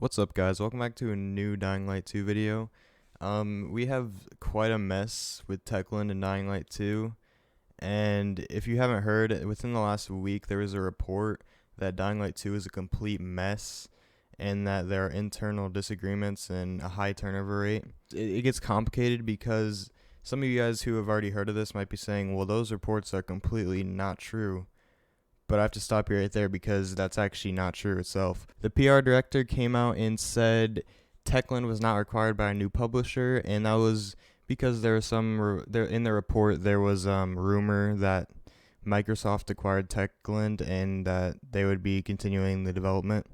What's up, guys? Welcome back to a new Dying Light 2 video. We have quite a mess with Techland and Dying Light 2, and if you haven't heard, within the last week there was a report that Dying Light 2 is a complete mess and that there are internal disagreements and a high turnover rate. It gets complicated because some of you guys who have already heard of this might be saying, well, those reports are completely not true. But I have to stop you right there because that's actually not true itself. The PR director came out and said Techland was not required by a new publisher, and that was because there was there in the report there was rumor that Microsoft acquired Techland and that they would be continuing the development,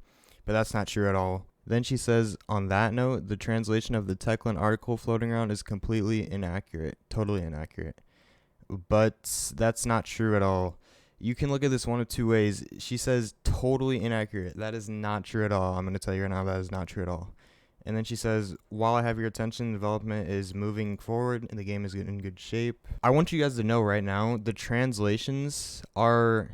but that's not true at all. Then she says, on that note, the translation of the Techland article floating around is completely inaccurate, totally inaccurate. But that's not true at all. You can look at this one of two ways. She says totally inaccurate. That is not true at all. I'm going to tell you right now that is not true at all. And then she says, while I have your attention, development is moving forward and the game is in good shape. I want you guys to know right now, the translations are...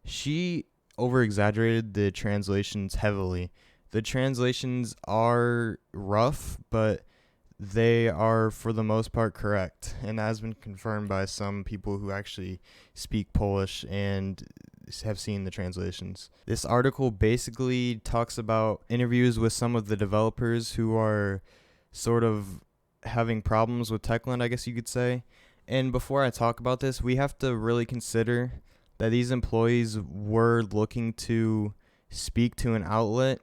She over-exaggerated the translations heavily. The translations are rough, but they are for the most part correct, and that has been confirmed by some people who actually speak Polish and have seen the translations. This article basically talks about interviews with some of the developers who are sort of having problems with Techland, I guess you could say. And before I talk about this, we have to really consider that these employees were looking to speak to an outlet.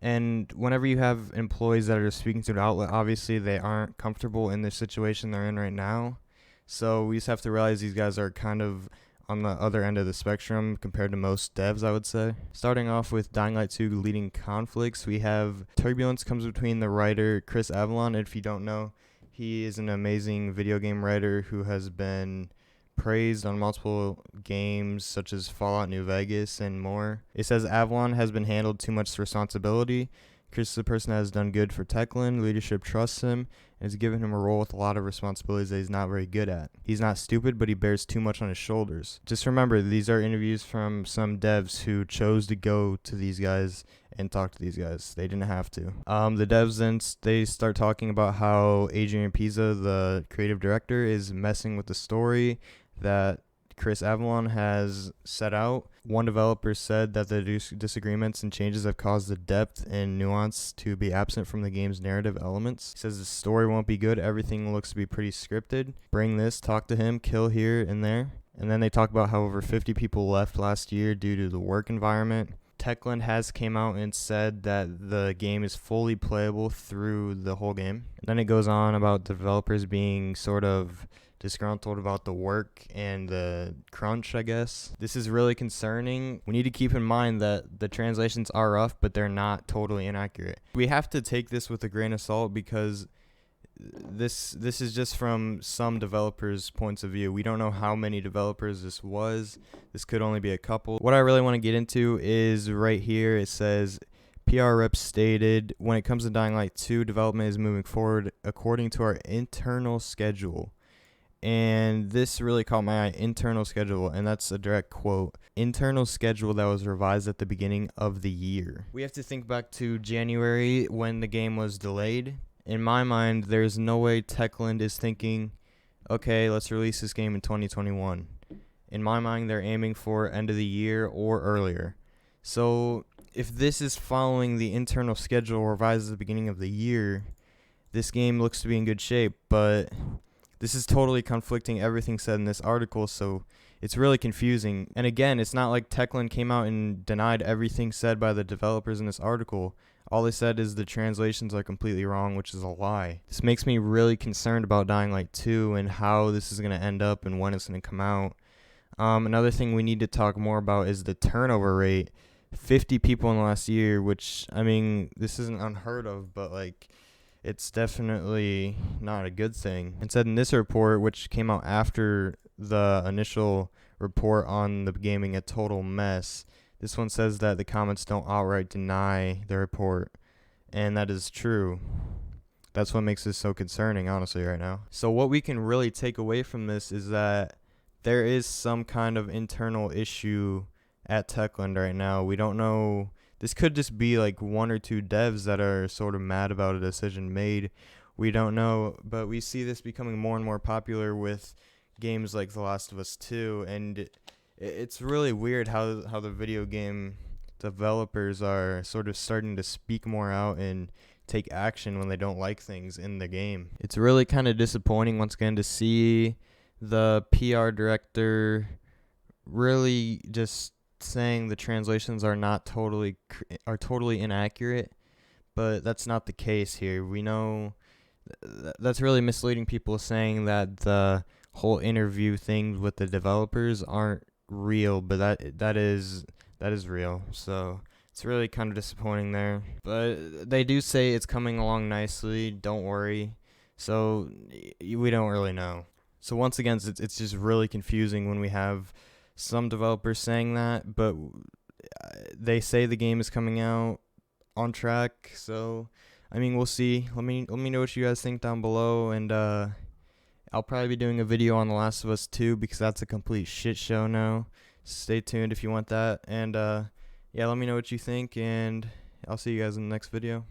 And whenever you have employees that are speaking to an outlet, obviously they aren't comfortable in the situation they're in right now. So we just have to realize these guys are kind of on the other end of the spectrum compared to most devs, I would say. Starting off with Dying Light 2 leading conflicts, we have turbulence comes between the writer Chris Avellone. If you don't know, he is an amazing video game writer who has been praised on multiple games such as Fallout New Vegas and more. It says Avalon has been handled too much responsibility. Chris is a person that has done good for Techland. Leadership trusts him and has given him a role with a lot of responsibilities that he's not very good at. He's not stupid, but he bears too much on his shoulders. Just remember, these are interviews from some devs who chose to go to these guys and talk to these guys. They didn't have to. The devs then they start talking about how Adrian Pizza, the creative director, is messing with the story that Chris Avellone has set out. One developer said that the disagreements and changes have caused the depth and nuance to be absent from the game's narrative elements. He says the story won't be good. Everything looks to be pretty scripted. Bring this, talk to him, kill here and there. And then they talk about how over 50 people left last year due to the work environment. Techland has came out and said that the game is fully playable through the whole game. And then it goes on about developers being sort of disgruntled about the work and the crunch, I guess. This is really concerning. We need to keep in mind that the translations are rough, but they're not totally inaccurate. We have to take this with a grain of salt because this is just from some developers' points of view. We don't know how many developers this was. This could only be a couple. What I really want to get into is right here. It says, PR rep stated, when it comes to Dying Light 2, development is moving forward according to our internal schedule. And this really caught my eye, internal schedule, and that's a direct quote. Internal schedule that was revised at the beginning of the year. We have to think back to January when the game was delayed. In my mind, there's no way Techland is thinking, okay, let's release this game in 2021. In my mind, they're aiming for end of the year or earlier. So if this is following the internal schedule revised at the beginning of the year, this game looks to be in good shape, but this is totally conflicting everything said in this article, so it's really confusing. And again, it's not like Techland came out and denied everything said by the developers in this article. All they said is the translations are completely wrong, which is a lie. This makes me really concerned about Dying Light 2 and how this is going to end up and when it's going to come out. Another thing we need to talk more about is the turnover rate. 50 people in the last year, which, I mean, this isn't unheard of, but like, it's definitely not a good thing. It said in this report, which came out after the initial report on the game being a total mess, this one says that the comments don't outright deny the report, and that is true. That's what makes this so concerning, honestly, right now. So what we can really take away from this is that there is some kind of internal issue at Techland right now. We don't know this could just be like one or two devs that are sort of mad about a decision made. We don't know, but we see this becoming more and more popular with games like The Last of Us 2, and it's really weird how the video game developers are sort of starting to speak more out and take action when they don't like things in the game. It's really kind of disappointing once again to see the PR director really just saying the translations are not totally inaccurate, but that's not the case here. We know that's really misleading people, saying that the whole interview things with the developers aren't real, but that is real. So it's really kind of disappointing there. But they do say it's coming along nicely. Don't worry. So we don't really know. So once again, it's just really confusing when we have some developers saying that, but they say the game is coming out on track. So I mean, we'll see. Let me know what you guys think down below, and I'll probably be doing a video on The Last of Us 2 because that's a complete shit show now. Stay tuned if you want that, and yeah, let me know what you think, and I'll see you guys in the next video.